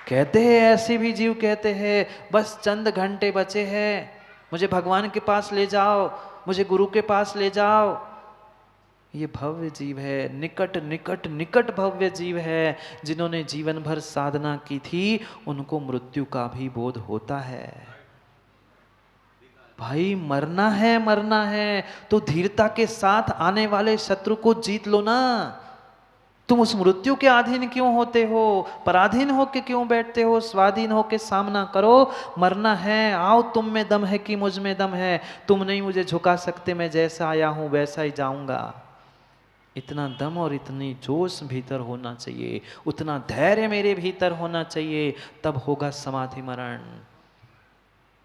कहते हैं ऐसे भी जीव कहते हैं बस चंद घंटे बचे हैं, मुझे भगवान के पास ले जाओ, मुझे गुरु के पास ले जाओ। ये भव्य जीव है, निकट निकट निकट भव्य जीव है। जिन्होंने जीवन भर साधना की थी उनको मृत्यु का भी बोध होता है। भाई मरना है तो धीरता के साथ आने वाले शत्रु को जीत लो ना। तुम उस मृत्यु के अधीन क्यों होते हो, पराधीन होके क्यों बैठते हो? स्वाधीन होके सामना करो। मरना है, आओ तुम में दम है कि मुझ में दम है, तुम नहीं मुझे झुका सकते, मैं जैसा आया हूं वैसा ही जाऊंगा। इतना दम और इतनी जोश भीतर होना चाहिए, उतना धैर्य मेरे भीतर होना चाहिए, तब होगा समाधि मरण।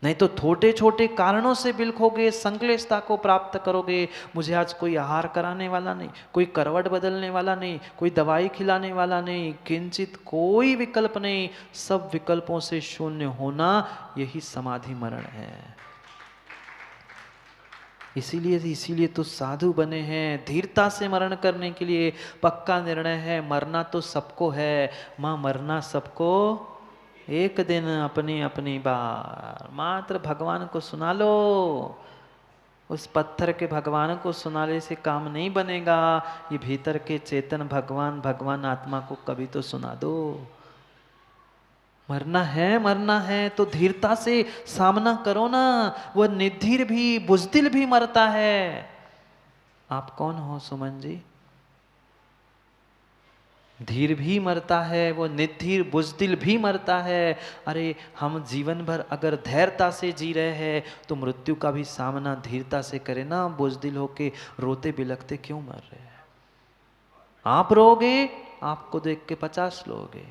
नहीं तो छोटे छोटे कारणों से बिलखोगे, संक्लेशता को प्राप्त करोगे। मुझे आज कोई आहार कराने वाला नहीं, कोई करवट बदलने वाला नहीं, कोई दवाई खिलाने वाला नहीं, किंचित कोई विकल्प नहीं, सब विकल्पों से शून्य होना, यही समाधि मरण है। इसीलिए तो साधु बने हैं, धीरता से मरण करने के लिए। पक्का निर्णय है, मरना तो सबको है माँ, मरना सबको एक दिन अपनी अपनी बार। मात्र भगवान को सुना लो, उस पत्थर के भगवान को सुनाने से काम नहीं बनेगा। ये भीतर के चेतन भगवान आत्मा को कभी तो सुना दो। मरना है तो धीरता से सामना करो ना। वह निधीर भी बुजदिल भी मरता है। आप कौन हो सुमन जी? धीर भी मरता है, वो निधीर बुजदिल भी मरता है। अरे हम जीवन भर अगर धैर्यता से जी रहे हैं तो मृत्यु का भी सामना धीरता से करें ना। बुजदिल होके रोते बिलखते क्यों मर रहे हैं? आप रोगे, आपको देख के 50 लोगे।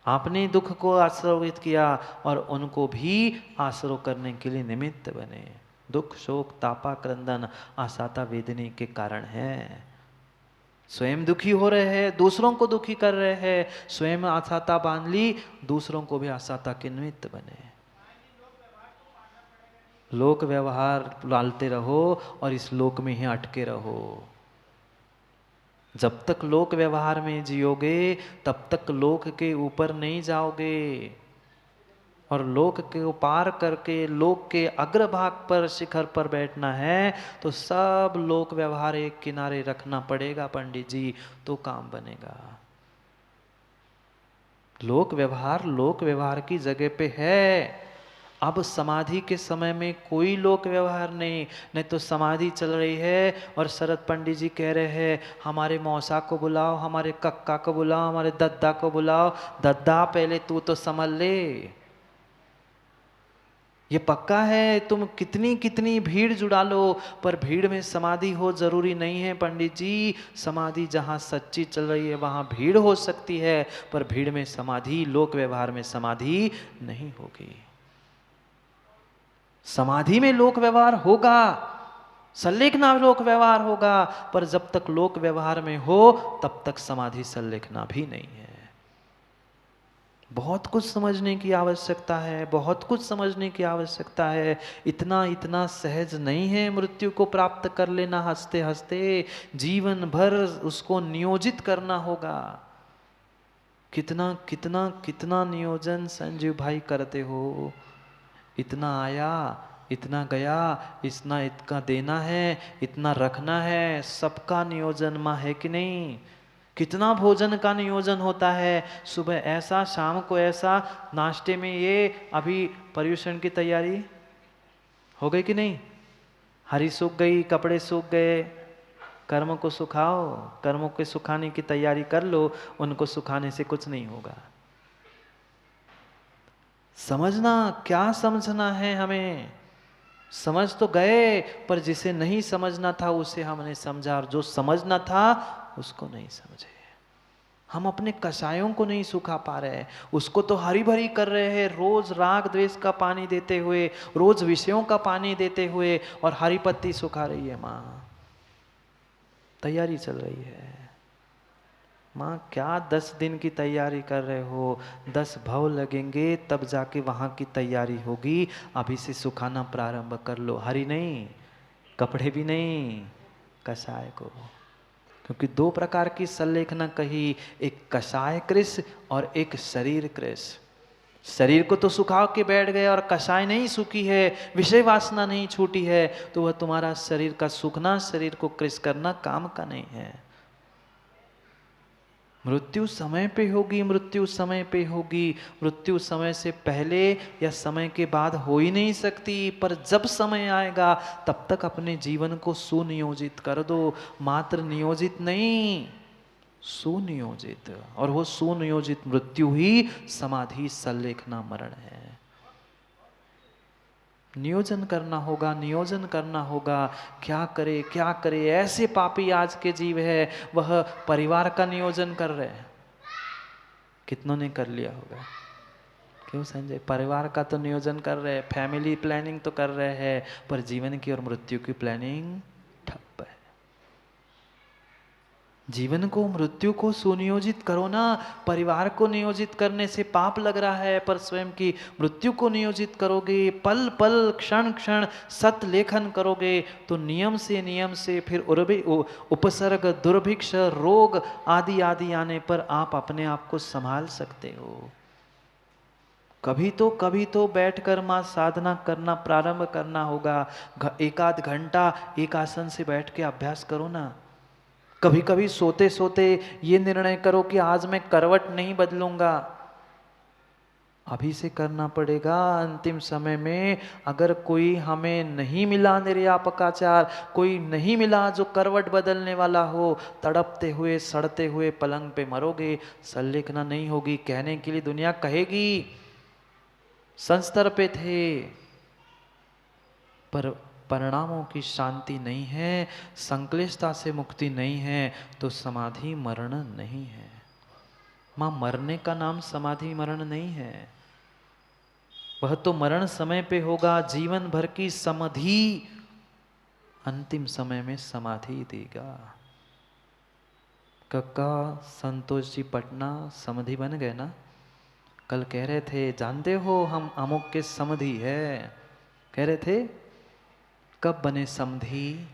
आपने दुख को आश्रवित किया और उनको भी आश्रय करने के लिए निमित्त बने। दुख शोक तापा क्रंदन आसाता वेदनी के कारण है। स्वयं दुखी हो रहे हैं, दूसरों को दुखी कर रहे हैं, स्वयं आसाता बांध ली, दूसरों को भी आसाता के निमित्त बने। लोक व्यवहार लालते रहो और इस लोक में ही अटके रहो। जब तक लोक व्यवहार में जियोगे तब तक लोक के ऊपर नहीं जाओगे। और लोक के पार करके लोक के अग्रभाग पर शिखर पर बैठना है तो सब लोक व्यवहार एक किनारे रखना पड़ेगा पंडित जी, तो काम बनेगा। लोक व्यवहार की जगह पे है। अब समाधि के समय में कोई लोक व्यवहार नहीं। नहीं तो समाधि चल रही है और शरद पंडित जी कह रहे हैं हमारे मौसा को बुलाओ, हमारे कक्का को बुलाओ, हमारे दद्दा को बुलाओ। दद्दा पहले तू तो समझ ले, ये पक्का है। तुम कितनी कितनी भीड़ जुड़ा लो पर भीड़ में समाधि हो जरूरी नहीं है पंडित जी। समाधि जहाँ सच्ची चल रही है वहाँ भीड़ हो सकती है, पर भीड़ में समाधि, लोक व्यवहार में समाधि नहीं होगी। समाधि में लोक व्यवहार होगा, संलेखना लोक व्यवहार होगा, पर जब तक लोक व्यवहार में हो तब तक समाधि संलेखना भी नहीं है। बहुत कुछ समझने की आवश्यकता है, बहुत कुछ समझने की आवश्यकता है। इतना इतना सहज नहीं है मृत्यु को प्राप्त कर लेना हंसते हंसते। जीवन भर उसको नियोजित करना होगा। कितना कितना कितना नियोजन संजीव भाई करते हो। इतना आया, इतना गया, इतना देना है, इतना रखना है, सबका नियोजन माँ है कि नहीं? कितना भोजन का नियोजन होता है, सुबह ऐसा, शाम को ऐसा, नाश्ते में ये। अभी पर्यूषण की तैयारी हो गई कि नहीं? हरी सूख गई, कपड़े सूख गए, कर्म को सुखाओ, कर्मों के सुखाने की तैयारी कर लो, उनको सुखाने से कुछ नहीं होगा। समझना, क्या समझना है हमें? समझ तो गए, पर जिसे नहीं समझना था उसे हमने समझा, और जो समझना था उसको नहीं समझे। हम अपने कषायों को नहीं सुखा पा रहे, उसको तो हरी भरी कर रहे हैं, रोज राग द्वेष का पानी देते हुए, रोज विषयों का पानी देते हुए, और हरी पत्ती सुखा रही है माँ। तैयारी चल रही है माँ, क्या 10 दिन की तैयारी कर रहे हो? 10 भव लगेंगे तब जाके वहाँ की तैयारी होगी। अभी से सुखाना प्रारंभ कर लो। हरी नहीं, कपड़े भी नहीं, कषाय को। क्योंकि दो प्रकार की संलेखना कही, एक कषाय कृष और एक शरीर कृष। शरीर को तो सुखा के बैठ गए और कषाय नहीं सूखी है, विषय वासना नहीं छूटी है, तो वह तुम्हारा शरीर का सूखना, शरीर को कृष करना काम का नहीं है। मृत्यु समय पे होगी, मृत्यु समय पे होगी, मृत्यु समय से पहले या समय के बाद हो ही नहीं सकती। पर जब समय आएगा तब तक अपने जीवन को सुनियोजित कर दो, मात्र नियोजित नहीं, सुनियोजित। और वो सुनियोजित मृत्यु ही समाधि संलेखना मरण है। नियोजन करना होगा, नियोजन करना होगा। क्या करे क्या करे, ऐसे पापी आज के जीव है, वह परिवार का नियोजन कर रहे हैं। कितनों ने कर लिया होगा? क्यों संजय? परिवार का तो नियोजन कर रहे हैं, फैमिली प्लानिंग तो कर रहे हैं, पर जीवन की और मृत्यु की प्लानिंग ठप है। जीवन को, मृत्यु को सुनियोजित करो ना। परिवार को नियोजित करने से पाप लग रहा है, पर स्वयं की मृत्यु को नियोजित करोगे, पल पल क्षण क्षण सत लेखन करोगे, तो नियम से फिर उपसर्ग, दुर्भिक्ष, रोग आदि आदि आने पर आप अपने आप को संभाल सकते हो। कभी तो बैठकर मां साधना करना प्रारंभ करना होगा। एक आध घंटा एक आसन से बैठ के अभ्यास करो ना। कभी कभी सोते सोते ये निर्णय करो कि आज मैं करवट नहीं बदलूंगा। अभी से करना पड़ेगा। अंतिम समय में अगर कोई हमें नहीं मिला निर्यापकाचार, कोई नहीं मिला जो करवट बदलने वाला हो, तड़पते हुए सड़ते हुए पलंग पे मरोगे। संलेखना नहीं होगी, कहने के लिए दुनिया कहेगी संस्तर पे थे, पर परिणामों की शांति नहीं है, संक्लिष्टता से मुक्ति नहीं है, तो समाधि मरण नहीं है। मां, मरने का नाम समाधि मरण नहीं है। वह तो मरण समय पे होगा। जीवन भर की समाधि अंतिम समय में समाधि देगा। कक्का संतोष जी पटना समाधि बन गए ना। कल कह रहे थे, जानते हो हम अमुक के समधि है। कह रहे थे कब बने समधि?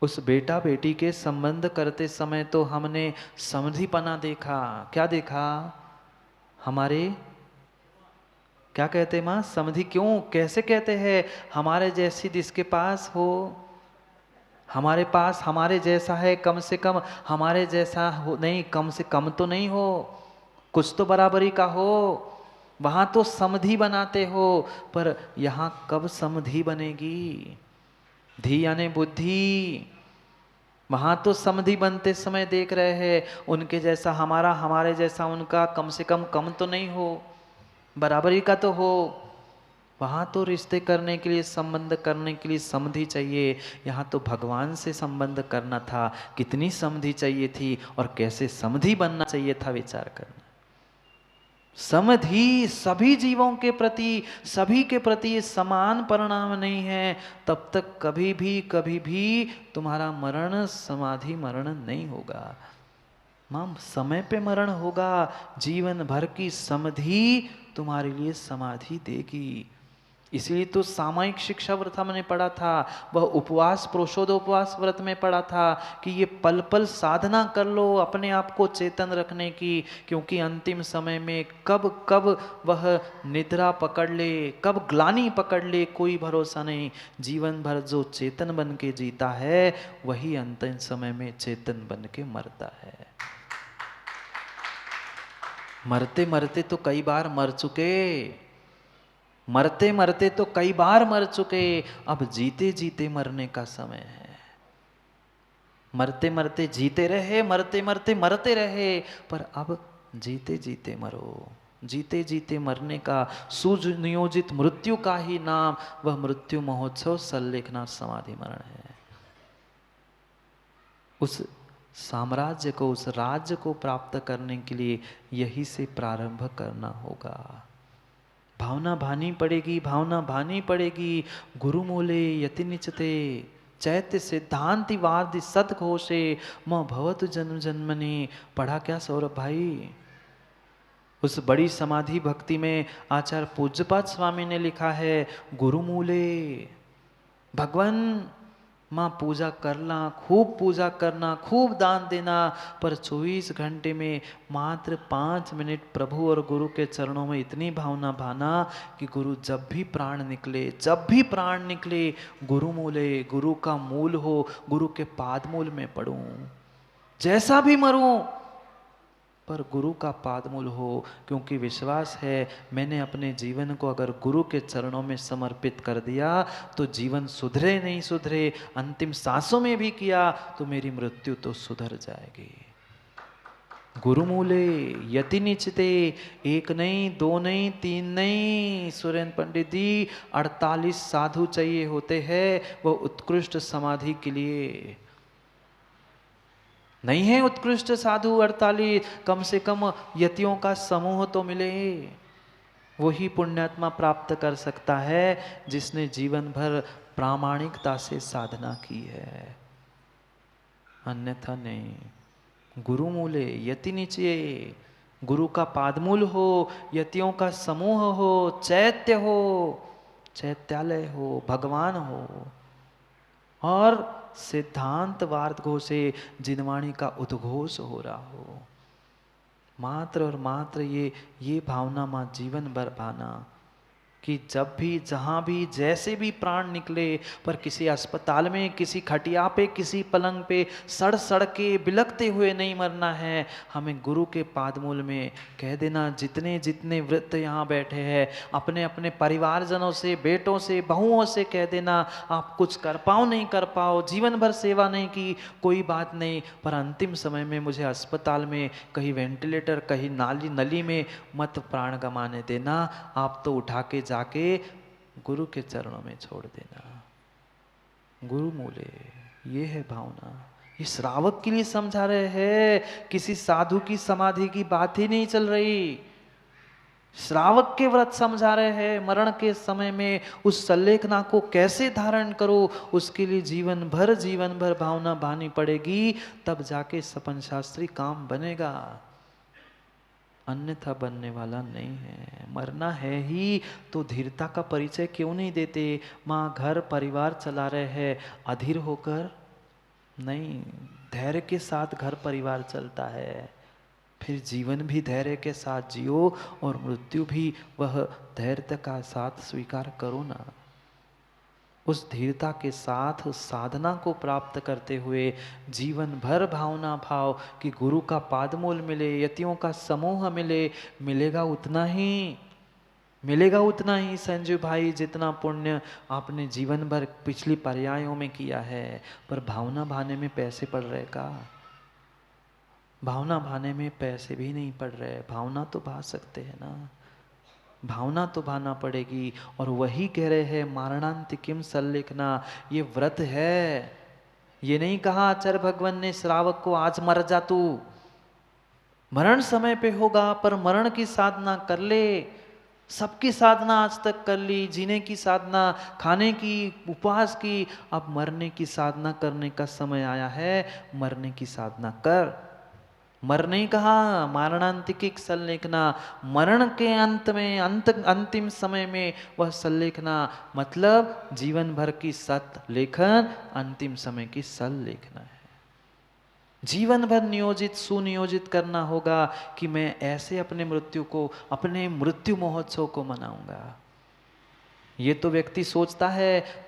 उस बेटा बेटी के संबंध करते समय तो हमने समधिपना देखा। क्या देखा? हमारे, क्या कहते माँ, समधि क्यों कैसे कहते हैं? हमारे जैसी जिसके पास हो, हमारे पास हमारे जैसा है, कम से कम हमारे जैसा हो, नहीं कम से कम तो नहीं हो, कुछ तो बराबरी का हो। वहां तो समधि बनाते हो, पर यहां कब समधि बनेगी? धी यानी बुद्धि। वहां तो समधि बनते समय देख रहे हैं, उनके जैसा हमारा, हमारे जैसा उनका, कम से कम तो नहीं हो, बराबरी का तो हो। वहां तो रिश्ते करने के लिए, संबंध करने के लिए समधि चाहिए। यहाँ तो भगवान से संबंध करना था, कितनी समधि चाहिए थी और कैसे समधि बनना चाहिए था, विचार करना। समधि सभी जीवों के प्रति, सभी के प्रति समान परिणाम नहीं है, तब तक कभी भी तुम्हारा मरण समाधि मरण नहीं होगा। मां, समय पे मरण होगा। जीवन भर की समधि तुम्हारे लिए समाधि देगी। इसलिए तो सामयिक शिक्षा व्रत हमने पढ़ा था, वह उपवास, प्रोषोदोपवास व्रत में पढ़ा था कि ये पल पल साधना कर लो अपने आप को चेतन रखने की, क्योंकि अंतिम समय में कब कब वह निद्रा पकड़ ले, कब ग्लानि पकड़ ले, कोई भरोसा नहीं। जीवन भर जो चेतन बन के जीता है, वही अंतिम समय में चेतन बन के मरता है। मरते मरते तो कई बार मर चुके, मरते मरते तो कई बार मर चुके, अब जीते जीते मरने का समय है। मरते मरते जीते रहे, मरते मरते मरते रहे, पर अब जीते जीते मरो। जीते जीते मरने का, सुनियोजित मृत्यु का ही नाम वह मृत्यु महोत्सव संलेखना समाधि मरण है। उस साम्राज्य को, उस राज्य को प्राप्त करने के लिए यही से प्रारंभ करना होगा। भावना भानी पड़ेगी, भावना भानी पड़ेगी। गुरु मूले यति निचते चैत्य सिद्धांति वादि सदघोषे म भवतु जन्म जन्मनि। पढ़ा क्या सौरभ भाई? उस बड़ी समाधि भक्ति में आचार्य पूज्यपाद स्वामी ने लिखा है, गुरु मूले, भगवान माँ पूजा करना, खूब पूजा करना, खूब दान देना, पर 24 घंटे में मात्र 5 मिनट प्रभु और गुरु के चरणों में इतनी भावना भाना कि गुरु जब भी प्राण निकले, जब भी प्राण निकले, गुरु मूले, गुरु का मूल हो, गुरु के पाद मूल में पड़ूं, जैसा भी मरूं पर गुरु का पादमूल हो, क्योंकि विश्वास है मैंने अपने जीवन को अगर गुरु के चरणों में समर्पित कर दिया तो जीवन सुधरे नहीं सुधरे, अंतिम सांसों में भी किया तो मेरी मृत्यु तो सुधर जाएगी। गुरुमूले यति निचते, एक नहीं, दो नहीं, तीन नहीं, सुरेंद्र पंडित जी 48 साधु चाहिए होते हैं वो उत्कृष्ट समाधि के लिए। नहीं है उत्कृष्ट साधु 48, कम से कम यतियों का समूह तो मिले, वही पुण्यात्मा प्राप्त कर सकता है जिसने जीवन भर प्रामाणिकता से साधना की है, अन्यथा नहीं। गुरु मूले यति नीचे, गुरु का पादमूल हो, यतियों का समूह हो, चैत्य हो, चैत्यालय हो, भगवान हो, और सिद्धांत वार्त घोषे जिनवाणी का उद्घोष हो रहा हो। मात्र और मात्र ये भावना माँ जीवन भर भाना कि जब भी जहाँ भी जैसे भी प्राण निकले, पर किसी अस्पताल में, किसी खटिया पे, किसी पलंग पे सड़ सड़ के बिलखते हुए नहीं मरना है। हमें गुरु के पादमूल में कह देना, जितने जितने वृत्त यहाँ बैठे हैं अपने अपने परिवारजनों से, बेटों से, बहुओं से कह देना, आप कुछ कर पाओ नहीं कर पाओ, जीवन भर सेवा नहीं की, कोई बात नहीं, पर अंतिम समय में मुझे अस्पताल में कहीं वेंटिलेटर, कहीं नली में मत प्राण गंवाने देना, आप तो उठा के जाके गुरु के चरणों में छोड़ देना। गुरु मूले, ये है भावना। ये श्रावक के लिए समझा रहे हैं, किसी साधु की समाधि की बात ही नहीं चल रही। श्रावक के व्रत समझा रहे हैं, मरण के समय में उस सल्लेखना को कैसे धारण करो, उसके लिए जीवन भर भावना भानी पड़ेगी, तब जाके सपन शास्त्री काम बनेगा, अन्यथा बनने वाला नहीं है। मरना है ही तो धीरता का परिचय क्यों नहीं देते? माँ घर परिवार चला रहे हैं अधीर होकर नहीं, धैर्य के साथ घर परिवार चलता है, फिर जीवन भी धैर्य के साथ जियो और मृत्यु भी वह धैर्य का साथ स्वीकार करो ना। उस धीरता के साथ साधना को प्राप्त करते हुए जीवन भर भावना भाव कि गुरु का पादमूल मिले, यतियों का समूह मिले, मिलेगा उतना ही संजू भाई जितना पुण्य आपने जीवन भर पिछली पर्यायों में किया है। पर भावना भाने में पैसे पड़ रहे का? भावना भाने में पैसे भी नहीं पड़ रहे, भावना तो भा सकते हैं ना, भावना तो भाना पड़ेगी। और वही कह रहे हैं मारणांत किम सल्लेखना, ये व्रत है। ये नहीं कहा आचार्य भगवान ने श्रावक को आज मर जा तू, मरण समय पे होगा, पर मरण की साधना कर ले। सबकी साधना आज तक कर ली, जीने की साधना, खाने की, उपवास की, अब मरने की साधना करने का समय आया है, मरने की साधना कर। मर नहीं कहा, मारणांतिक सल्लेखना, मरण के अंत में, अंतिम समय में वह सल्लेखना, मतलब जीवन भर की सत लेखन अंतिम समय की सल्लेखना है। जीवन भर नियोजित सुनियोजित करना होगा कि मैं ऐसे अपने मृत्यु को, अपने मृत्यु महोत्सव को मनाऊंगा। ये तो व्यक्ति सोचता है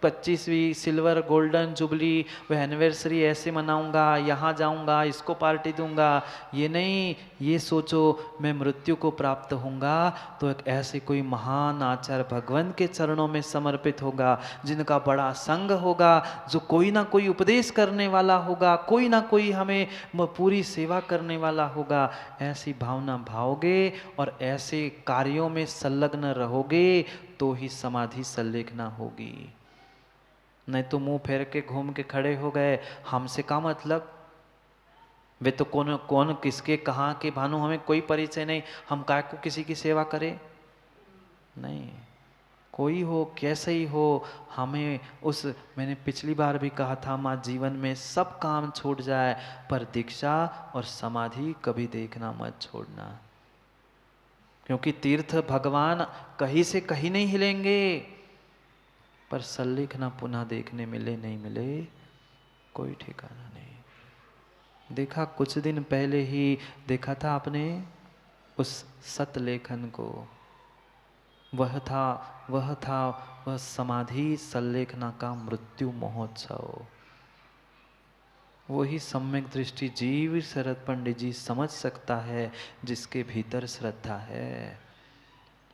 25वीं सिल्वर गोल्डन जुबली वह एनिवर्सरी ऐसे मनाऊंगा, यहाँ जाऊंगा, इसको पार्टी दूंगा। ये नहीं, ये सोचो मैं मृत्यु को प्राप्त होऊंगा तो एक ऐसे कोई महान आचार्य भगवान के चरणों में समर्पित होगा, जिनका बड़ा संग होगा, जो कोई ना कोई उपदेश करने वाला होगा, कोई ना कोई हमें पूरी सेवा करने वाला होगा। ऐसी भावना भाओगे और ऐसे कार्यों में संलग्न रहोगे तो ही समाधि सल्लेखना होगी। नहीं तो मुंह फेर के घूम के खड़े हो गए, हमसे का मतलब, वे तो कौन किसके कहाँ के भानु हमें कोई परिचय नहीं, हम काय को किसी की सेवा करें? नहीं, कोई हो कैसे ही हो, हमें उस, मैंने पिछली बार भी कहा था माँ, जीवन में सब काम छूट जाए पर दीक्षा और समाधि कभी देखना मत छोड़ना, क्योंकि तीर्थ भगवान कहीं से कहीं नहीं हिलेंगे। पर सल्लेखना पुनः देखने मिले नहीं मिले कोई ठिकाना नहीं। देखा कुछ दिन पहले ही देखा था आपने उस सतलेखन को। वह समाधि सल्लेखना का मृत्यु महोत्सव। वही सम्यक दृष्टि जीव शरद पंडित जी समझ सकता है जिसके भीतर श्रद्धा है।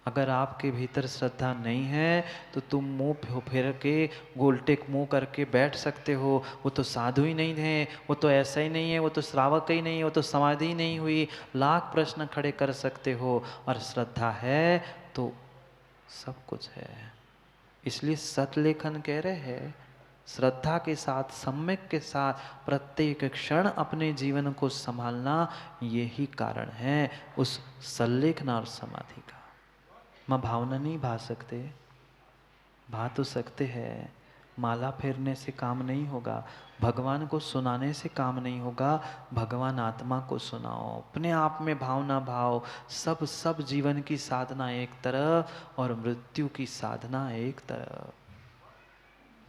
अगर आपके भीतर श्रद्धा नहीं है तो तुम मुंह फेर के गोलटेक मुंह करके बैठ सकते हो, वो तो साधु ही नहीं है, वो तो ऐसा ही नहीं है, वो तो श्रावक ही नहीं है, वो तो समाधि ही नहीं हुई, लाख प्रश्न खड़े कर सकते हो। और श्रद्धा है तो सब कुछ है। इसलिए सतलेखन कह रहे हैं श्रद्धा के साथ, सम्यक के साथ प्रत्येक क्षण अपने जीवन को संभालना, यही कारण है उस सल्लेखना और समाधि का। माँ भावना नहीं भा सकते, भा तो सकते हैं। माला फेरने से काम नहीं होगा, भगवान को सुनाने से काम नहीं होगा। भगवान आत्मा को सुनाओ, अपने आप में भावना भाव। सब जीवन की साधना एक तरफ और मृत्यु की साधना एक तरफ।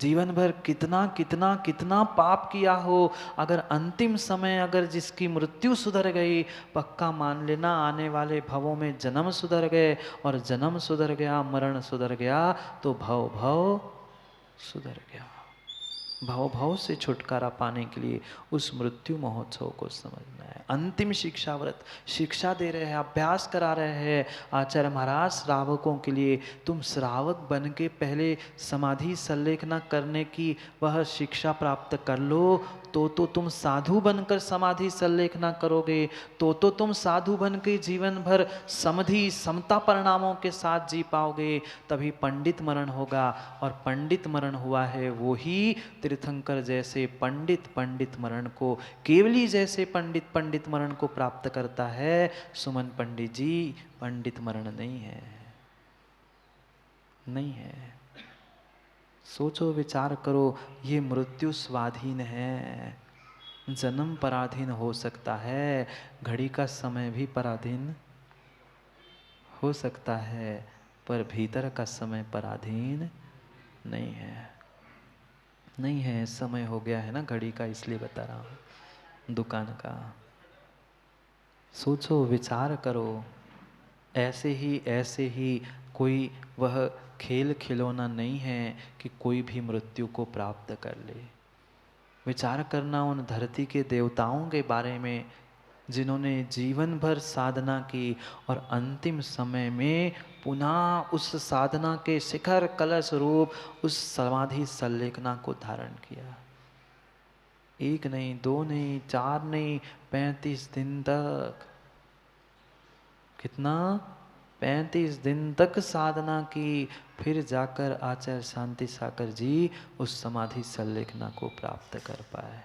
जीवन भर कितना कितना कितना पाप किया हो, अगर अंतिम समय अगर जिसकी मृत्यु सुधर गई, पक्का मान लेना आने वाले भवों में जन्म सुधर गए, और जन्म सुधर गया, मरण सुधर गया, तो भव भव सुधर गया। भव भव से छुटकारा पाने के लिए उस मृत्यु महोत्सव को समझना है। अंतिम शिक्षा व्रत शिक्षा दे रहे हैं, अभ्यास करा रहे हैं आचार्य महाराज श्रावकों के लिए। तुम श्रावक बन के पहले समाधि सल्लेखना करने की वह शिक्षा प्राप्त कर लो, तो तुम साधु बनकर समाधि सल्लेखना करोगे, तो तुम साधु बन के जीवन भर समाधि समता परिणामों के साथ जी पाओगे। तभी पंडित मरण होगा, और पंडित मरण हुआ है वो ही तीर्थंकर जैसे पंडित मरण को, केवली जैसे पंडित मरण को प्राप्त करता है। सुमन पंडित जी पंडित मरण नहीं है, नहीं है। सोचो विचार करो, ये मृत्यु स्वाधीन है, जन्म पराधीन हो सकता है, घड़ी का समय भी पराधीन हो सकता है, पर भीतर का समय पराधीन नहीं है। नहीं है, समय हो गया है ना घड़ी का, इसलिए बता रहा हूँ, दुकान का। सोचो विचार करो, ऐसे ही कोई वह खेल खिलौना नहीं है कि कोई भी मृत्यु को प्राप्त कर ले। विचार करना उन धरती के देवताओं के बारे में जिन्होंने जीवन भर साधना की, और अंतिम समय में पुनः उस साधना के शिखर कलश रूप उस समाधि सल्लेखना को धारण किया। एक नहीं, दो नहीं, चार नहीं, 35 दिन तक। कितना? 35 दिन तक साधना की, फिर जाकर आचार्य शांति सागर जी उस समाधि सल्लेखना को प्राप्त कर पाए।